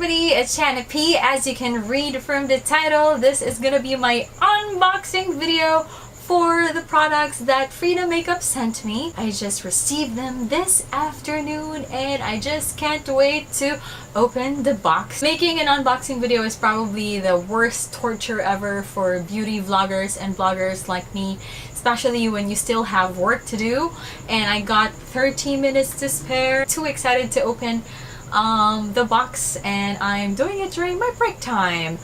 everybody, it's XanaPea. As you can read from the title, this is gonna be my unboxing video for the products that Frida Makeup sent me. I just received them this afternoon and I just can't wait to open the box. Making an unboxing video is probably the worst torture ever for beauty vloggers and bloggers like me, especially when you still have work to do. And I got 30 minutes to spare. Too excited to open the box, and I'm doing it during my break time.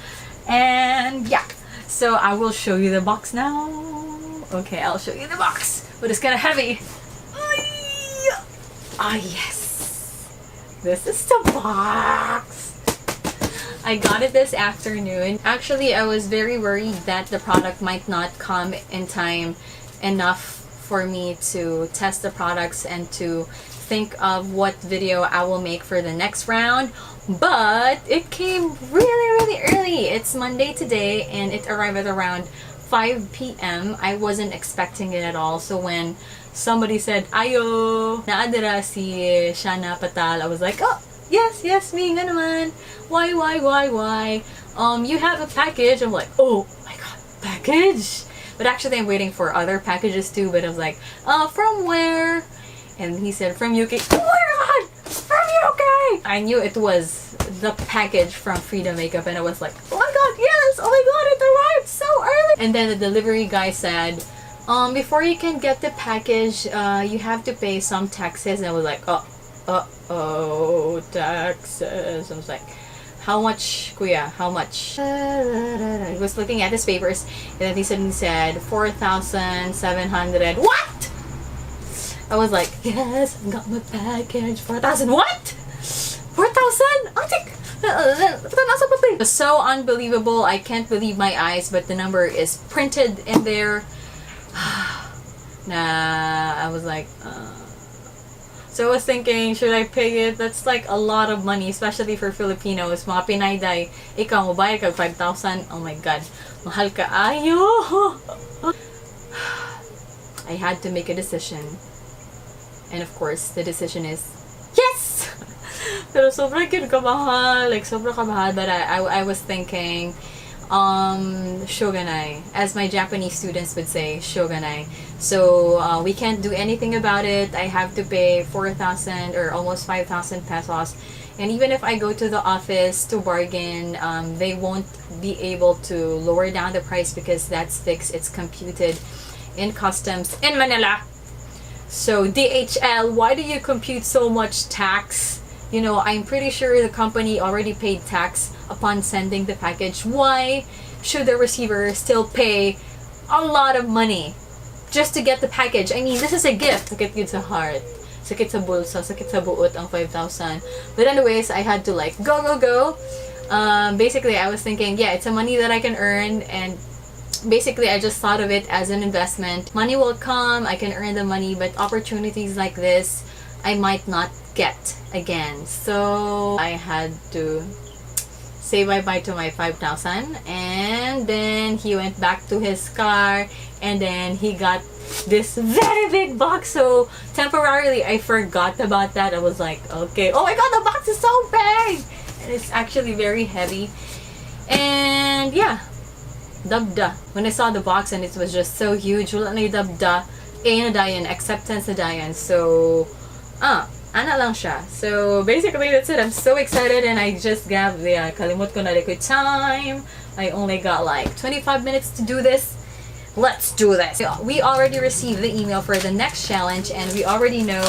And yeah, so I will show you the box now. Okay, I'll show you the box, but it's kind of heavy. Ah, yes, this is the box. I got it this afternoon. Actually, I was very worried that the product might not come in time enough for me to test the products and to think of what video I will make for the next round, but it came really early. It's Monday today and it arrived at around 5 p.m. I wasn't expecting it at all, so when somebody said ayo naadira si Xana Patal, I was like, oh yes, me nga naman. Why you have a package. I'm like, oh my god, package. But actually I'm waiting for other packages too, but I was like, from where? And he said, from UK. Oh my god! From UK! I knew it was the package from Frida Makeup and I was like, oh my god, yes! Oh my god, it arrived so early! And then the delivery guy said, before you can get the package, you have to pay some taxes. And I was like, oh, taxes. I was like, how much, kuya? How much? I was looking at his papers and then he said 4,700. What? I was like, yes, I got my package. 4,000 what? 4,000? It was so unbelievable. I can't believe my eyes, but the number is printed in there. Nah, I was like, So I was thinking, should I pay it? That's like a lot of money, especially for Filipinos. Mga Pinay day, ikaw mobile kag 5,000. Oh my god, mahal ka ayo. I had to make a decision. And of course, the decision is yes! Pero sobrang kamahal. Like, sobrang kamahal. But I was thinking, shoganai. As my Japanese students would say, shoganai. So, we can't do anything about it. I have to pay 4,000 or almost 5,000 pesos. And even if I go to the office to bargain, they won't be able to lower down the price because that's fixed. It's computed in customs in Manila. So DHL, why do you compute so much tax? You know, I'm pretty sure the company already paid tax upon sending the package. Why should the receiver still pay a lot of money just to get the package? I mean, this is a gift. Sakit yun sa heart. Sakit sa bulsa. Sakit sa buot ang 5,000. But anyways, I had to like go. Basically, I was thinking, yeah, it's a money that I can earn, and basically I just thought of it as an investment. Money will come, I can earn the money, but opportunities like this I might not get again. So I had to say bye-bye to my 5,000, and then he went back to his car and then he got this very big box. So temporarily I forgot about that. I was like, okay, oh my god, the box is so big, and it's actually very heavy. And yeah, dabda. When I saw the box and it was just so huge, wala na dabda, na dayan, acceptance na dayan. So, ana lang siya. So, basically, that's it. I'm so excited and I just grabbed the kalimut ko na liquid time. I only got like 25 minutes to do this. Let's do this. We already received the email for the next challenge and we already know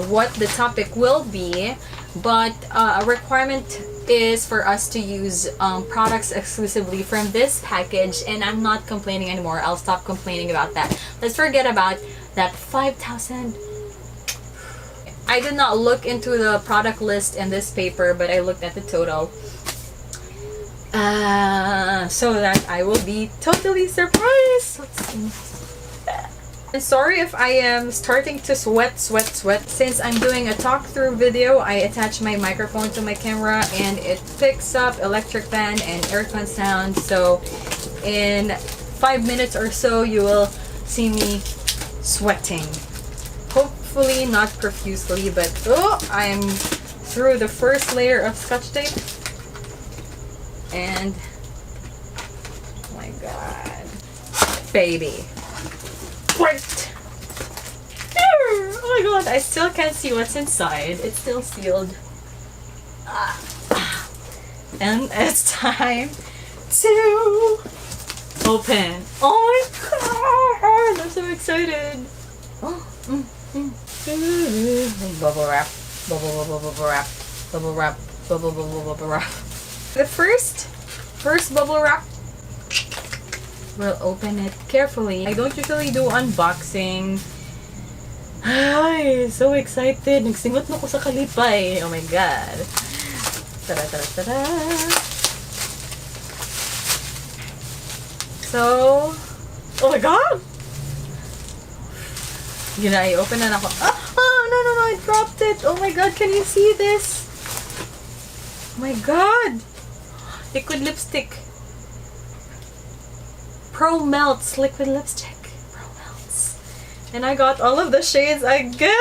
what the topic will be. But a requirement is for us to use products exclusively from this package, and I'm not complaining anymore. I'll stop complaining about that. Let's forget about that 5,000. I did not look into the product list in this paper, but I looked at the total. So that I will be totally surprised. Let's see. And sorry if I am starting to sweat. Since I'm doing a talk-through video, I attach my microphone to my camera and it picks up electric fan and aircon sound. So in 5 minutes or so, you will see me sweating. Hopefully not profusely, but I'm through the first layer of scotch tape. And oh my god, baby, great! Oh my god, I still can't see what's inside. It's still sealed. And it's time to open. Oh my god, I'm so excited. Oh, bubble wrap, bubble wrap, bubble wrap, bubble wrap. The first bubble wrap, we'll open it carefully. I don't usually do unboxing. Ay, so excited. Nagsingot na ko sa kalipay. Oh my god. Tada, tada, tada. So, oh my god! Yun na, i-open na ako. No, I dropped it. Oh my god, can you see this? Oh my god! Liquid lipstick. Pro Melts liquid lipstick. Pro Melts. And I got all of the shades, I guess.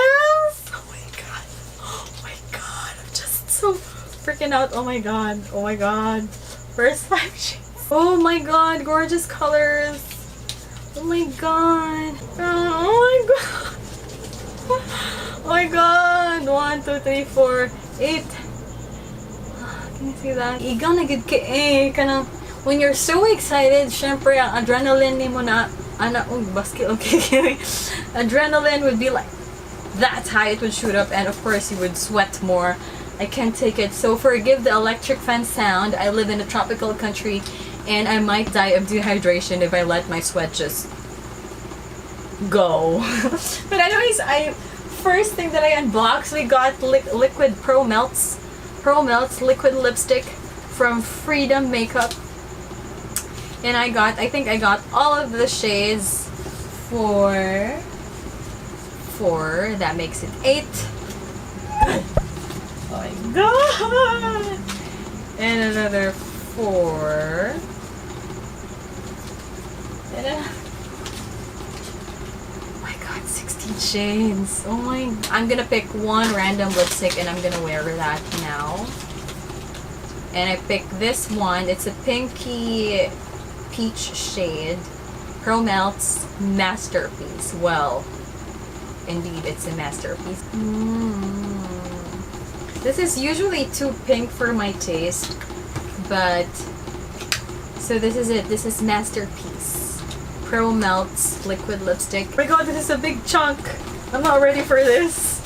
Oh my god. Oh my god. I'm just so freaking out. Oh my god. Oh my god. First 5 shades. Oh my god. Gorgeous colors. Oh my god. Oh my god. Oh my god. 1, 2, 3, 4, 8. Can you see that? Iga na gid ka eh. Kanang, when you're so excited, syempre, ang adrenaline ni mo na, basket, okay. Adrenaline would be like, that's high, it would shoot up, and of course you would sweat more. I can't take it. So forgive the electric fan sound. I live in a tropical country, and I might die of dehydration if I let my sweat just go. But anyways, first thing that I unboxed, we got liquid Pro Melts liquid lipstick from Freedom Makeup. And I think I got all of the shades for 4. That makes it 8. Oh my god! And another 4. And oh my god, 16 shades. Oh my, I'm gonna pick one random lipstick and I'm gonna wear that now. And I picked this one. It's a pinky peach shade. Pro Melts Masterpiece. Well, indeed, it's a masterpiece. This is usually too pink for my taste, but so this is it. This is Masterpiece. Pro Melts liquid lipstick. Oh my god, this is a big chunk. I'm not ready for this.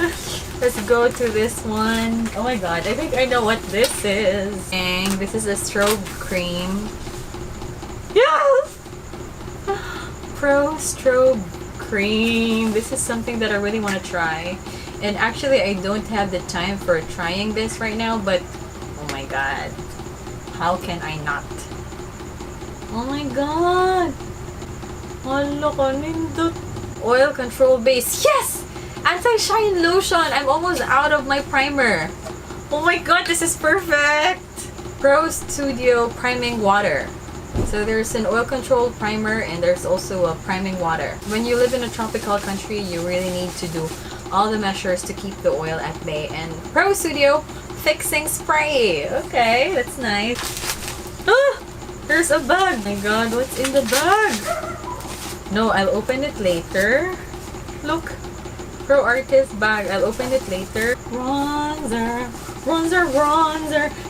Let's go to this one. Oh my god, I think I know what this is. And this is a strobe cream. Yes! Pro Strobe Cream. This is something that I really want to try. And actually, I don't have the time for trying this right now, but oh my god. How can I not? Oh my god! Hala ka, nindot. Oil control base. Yes! Anti-shine lotion. I'm almost out of my primer. Oh my god, this is perfect! Pro Studio Priming Water. So there's an oil control primer and there's also a priming water. When you live in a tropical country, you really need to do all the measures to keep the oil at bay. And Pro Studio Fixing Spray. Okay, that's nice. Ah! There's a bag. Oh my god, what's in the bag? No, I'll open it later. Look. Pro Artist bag. I'll open it later. Bronzer.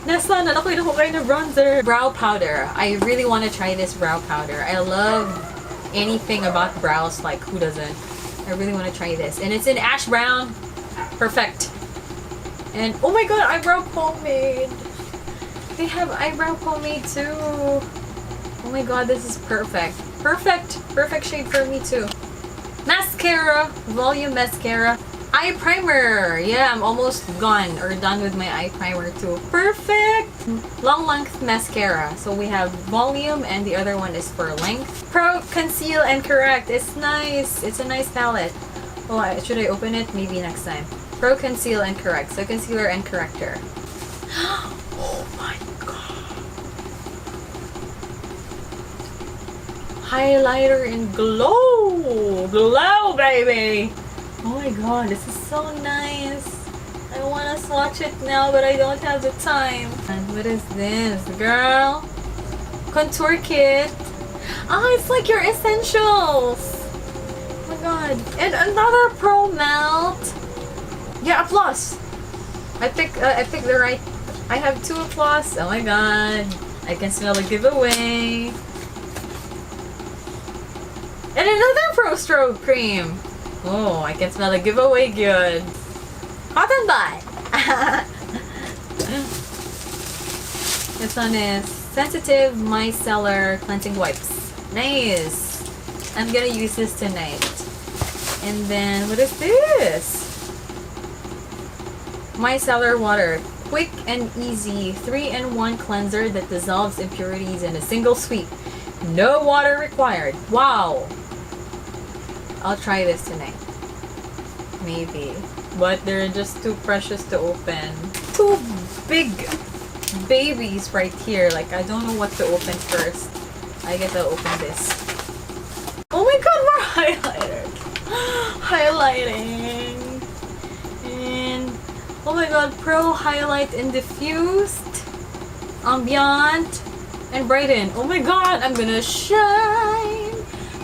Nasa, nalakoy na ko kayo na bronzer. Brow powder. I really want to try this brow powder. I love anything about brows. Like, who doesn't? I really want to try this. And it's in ash brown. Perfect. And, oh my god, eyebrow pomade. They have eyebrow pomade too. Oh my god, this is perfect. Perfect shade for me too. Mascara. Volume mascara. Eye primer. Yeah, I'm almost done with my eye primer too. Perfect. Long length mascara. So we have volume and the other one is for length. Pro Conceal and Correct. It's nice. It's a nice palette. Oh, should I open it? Maybe next time. Pro Conceal and Correct. So concealer and corrector. Oh my god. Highlighter and glow. Glow, baby. Oh my god, this is so nice. I want to swatch it now, but I don't have the time. And what is this, girl? Contour kit. Ah, it's like your essentials. Oh my god. And another Pro Melt. Yeah, a plus. I picked the right. I have 2 plus. Oh my god. I can smell the giveaway. And another Pro Stroke cream. Oh, I can smell the giveaway good. Cotton bud. This one is Sensitive Micellar Cleansing Wipes. Nice. I'm gonna use this tonight. And then, what is this? Micellar Water. Quick and easy 3-in-1 cleanser that dissolves impurities in a single sweep. No water required. Wow. I'll try this tonight. Maybe. But they're just too precious to open. 2 big babies right here. Like, I don't know what to open first. I guess I'll open this. Oh my god, more highlighter. Highlighting. And, oh my god, Pro Highlight and Diffused. Ambient. And Brighten. Oh my god, I'm gonna shine.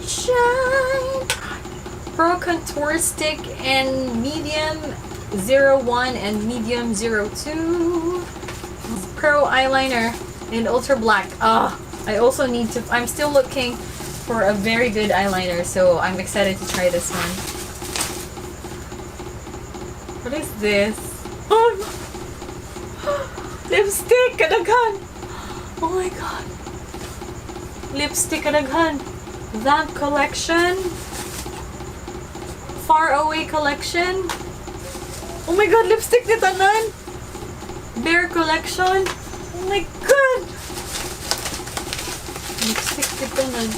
Shine. Pro Contour Stick and Medium 01 and Medium 02. Pro Eyeliner in Ultra Black. I also need to, I'm still looking for a very good eyeliner, so I'm excited to try this one. What is this? Oh! Lipstick! Kadaghan! Oh my god. Lipstick kadaghan. Vamp Collection. Far Away Collection. Oh my god, lipstick ni tanan. Bear Collection. Oh my god. Lipstick ni tanan.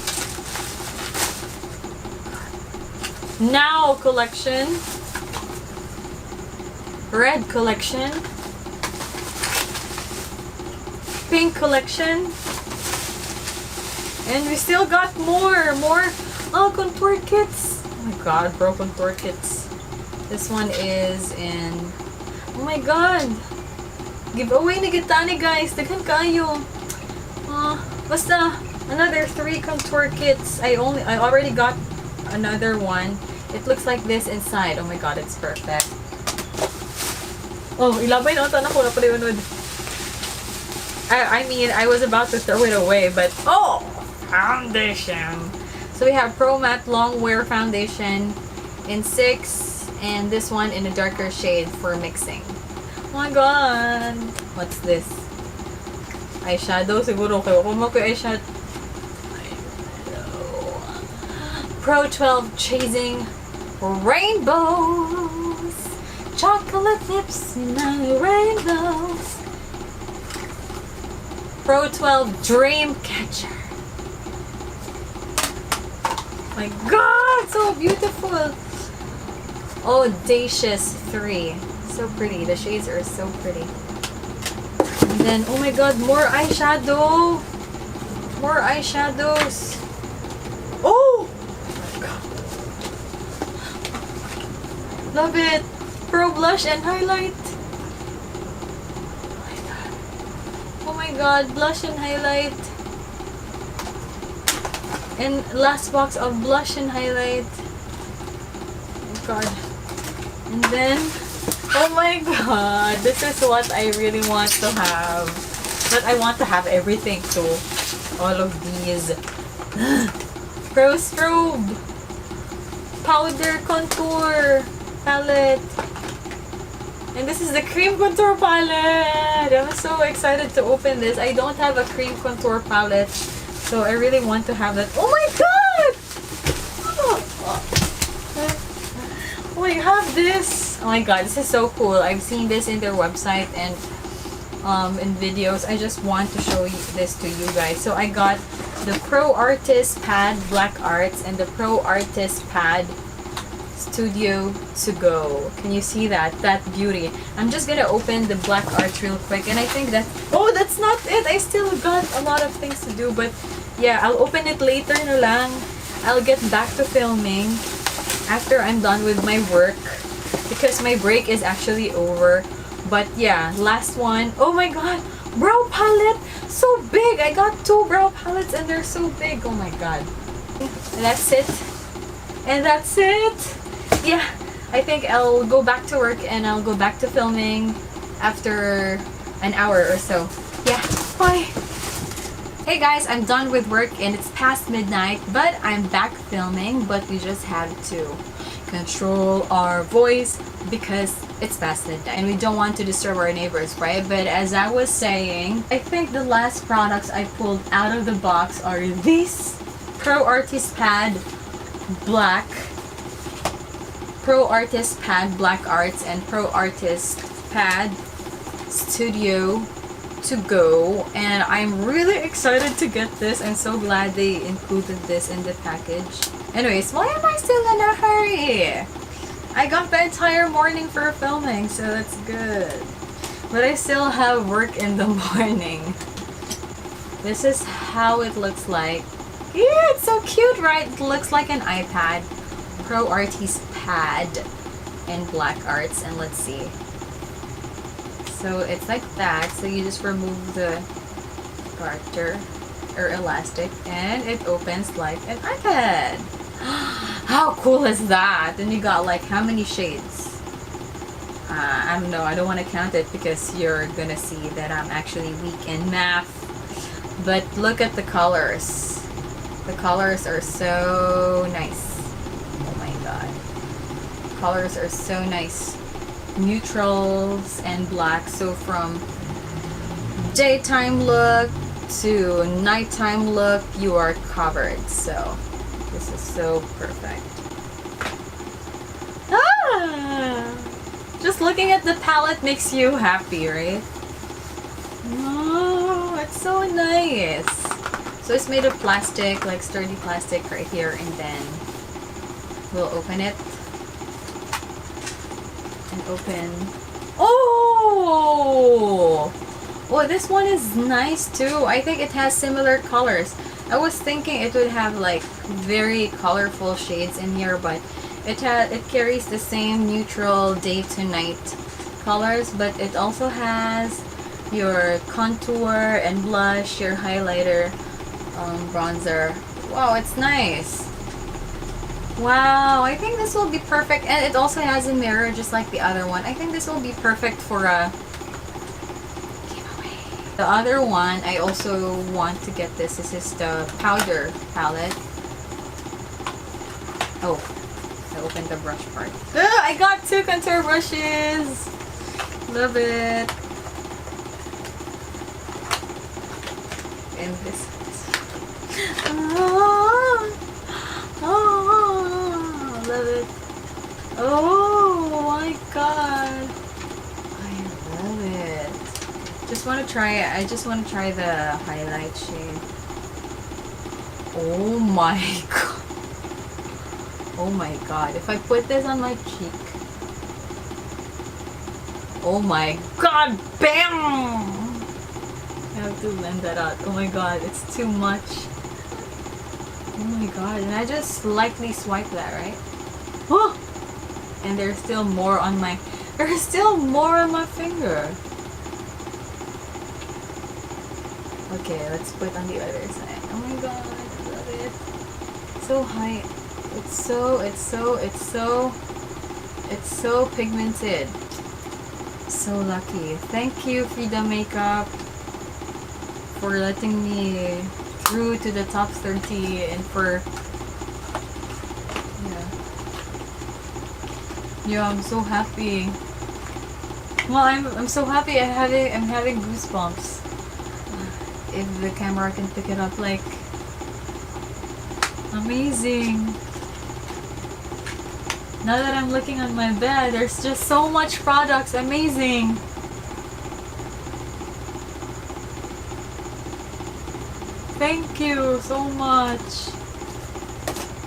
Now Collection. Red Collection. Pink Collection. And we still got more contour kits. Oh my god, Pro Contour kits. This one is in, oh my god, giveaway ni Gitani guys, daghan kayo. Basta another 3 contour kits. I already got another one. It looks like this inside. Oh my god, it's perfect. Oh, ilabay na ito na ko na pala. I mean, I was about to throw it away, but oh, foundation. So we have Pro Matte Long Wear Foundation in 6 and this one in a darker shade for mixing. Oh my god. What's this? Eyeshadow siguro kayo. Kung mo ko eyeshadow. Pro 12 Chasing Rainbows. Chocolate lips in my rainbows. Pro 12 Dream Catcher. My god, so beautiful. Audacious 3. So pretty. The shades are so pretty. And then, oh my god, more eyeshadow. More eyeshadows. Oh! My god. Love it. Pro Blush and Highlight. Oh my god, blush and highlight. And last box of blush and highlight. Oh my god. And then, oh my god, this is what I really want to have. But I want to have everything too. All of these. Pro Strobe. Powder Contour Palette. And this is the Cream Contour Palette. I'm so excited to open this. I don't have a Cream Contour Palette, so I really want to have that. Oh my god! Oh, I have this. Oh my god, this is so cool. I've seen this in their website and in videos. I just want to show you this to you guys. So I got the Pro Artist Pad Black Arts and the Pro Artist Pad Studio to Go. Can you see that? That beauty. I'm just gonna open the black arts real quick, and I think that, oh, that's not it. I still got a lot of things to do, but yeah, I'll open it later na lang. I'll get back to filming after I'm done with my work because my break is actually over. But yeah, last one. Oh my god, brow palette, so big. I got 2 brow palettes and they're so big. Oh my god. That's it. And that's it. Yeah, I think I'll go back to work and I'll go back to filming after an hour or so. Yeah, bye. Hey guys, I'm done with work and it's past midnight, but I'm back filming, but we just have to control our voice because it's past midnight and we don't want to disturb our neighbors, right? But as I was saying, I think the last products I pulled out of the box are these Pro Artist Pad Black Arts and Pro Artist Pad Studio to go, and I'm really excited to get this. I'm so glad they included this in the package. Anyways, why am I still in a hurry? I got the entire morning for filming, so that's good. But I still have work in the morning. This is how it looks like. Yeah, it's so cute, right? It looks like an iPad. Pro Artist Pad in Black Arts, and let's see. So it's like that. So you just remove the garter or elastic and it opens like an iPad. How cool is that? And you got like how many shades? I don't know. I don't want to count it because you're gonna see that I'm actually weak in math. But look at the colors. The colors are so nice. Oh my god. Colors are so nice. Neutrals and black, so from daytime look to nighttime look you are covered. So this is so perfect. Just looking at the palette makes you happy, right? Oh, it's so nice. So it's made of plastic, like sturdy plastic right here, and then we'll open it. Open. Oh, this one is nice too. I think it has similar colors. I was thinking it would have like very colorful shades in here, but it carries the same neutral day to night colors, but it also has your contour and blush, your highlighter, bronzer. Wow, it's nice. Wow, I think this will be perfect. And it also has a mirror just like the other one. I think this will be perfect for a giveaway. The other one, I also want to get this. This is the powder palette. Oh, I opened the brush part. I got 2 contour brushes. Love it. And this. Love it. Oh my god, I love it. Just want to try it. I just want to try the highlight shade. Oh my god. Oh my god, if I put this on my cheek. Oh my god, bam. I have to blend that out. Oh my god, it's too much. Oh my god, and I just lightly swipe that, right? Oh! And there's still more on my finger. Okay, let's put on the other side. Oh my god, I love it. So high. It's so pigmented. So lucky. Thank you, Frida Makeup, for letting me through to the top 30 and for yeah, I'm so happy. Well, I'm so happy. I'm having goosebumps. If the camera can pick it up, like amazing. Now that I'm looking on my bed, there's just so much products. Amazing. Thank you so much.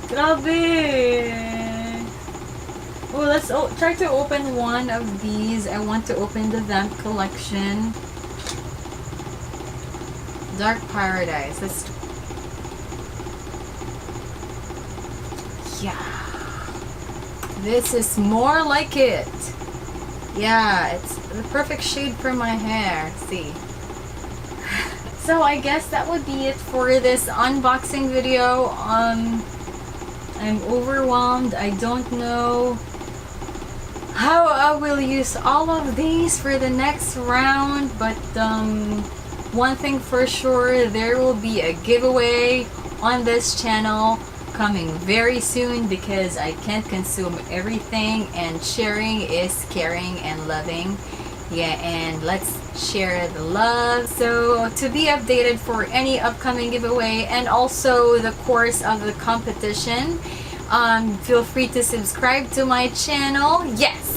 Grabe. Oh, let's try to open one of these. I want to open the Vamp collection. Dark Paradise. Yeah. This is more like it. Yeah, it's the perfect shade for my hair. See. So I guess that would be it for this unboxing video. I'm overwhelmed. I don't know how I will use all of these for the next round, but one thing for sure, there will be a giveaway on this channel coming very soon because I can't consume everything, and sharing is caring and loving. Yeah, and let's share the love. So to be updated for any upcoming giveaway and also the course of the competition, feel free to subscribe to my channel. Yes,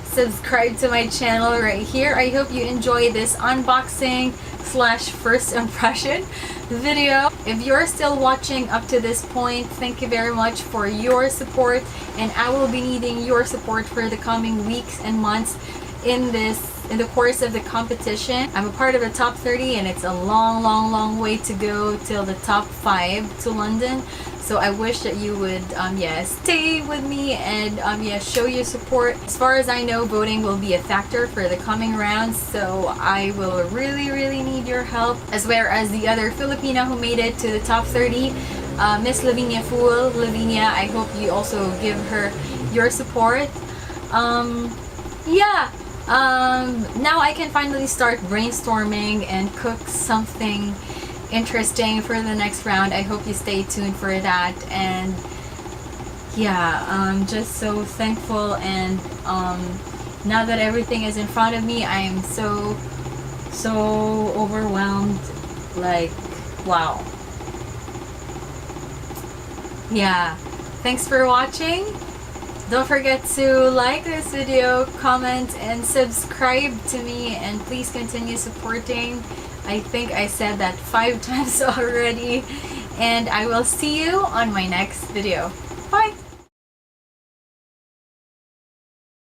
subscribe to my channel right here. I hope you enjoy this unboxing slash first impression video. If you're still watching up to this point, thank you very much for your support, and I will be needing your support for the coming weeks and months in the course of the competition. I'm a part of the top 30, and it's a long way to go till the top 5 to London. So I wish that you would stay with me and show your support. As far as I know, voting will be a factor for the coming rounds, so I will really need your help, as well as the other Filipina who made it to the top 30, Miss Lavinia Fool. Lavinia, I hope you also give her your support. Now I can finally start brainstorming and cook something interesting for the next round. I hope you stay tuned for that. And yeah, I'm just so thankful, and now that everything is in front of me, I am so overwhelmed. Like, wow. Yeah, thanks for watching. Don't forget to like this video, comment, and subscribe to me, and please continue supporting. I think I said that 5 times already, and I will see you on my next video. Bye!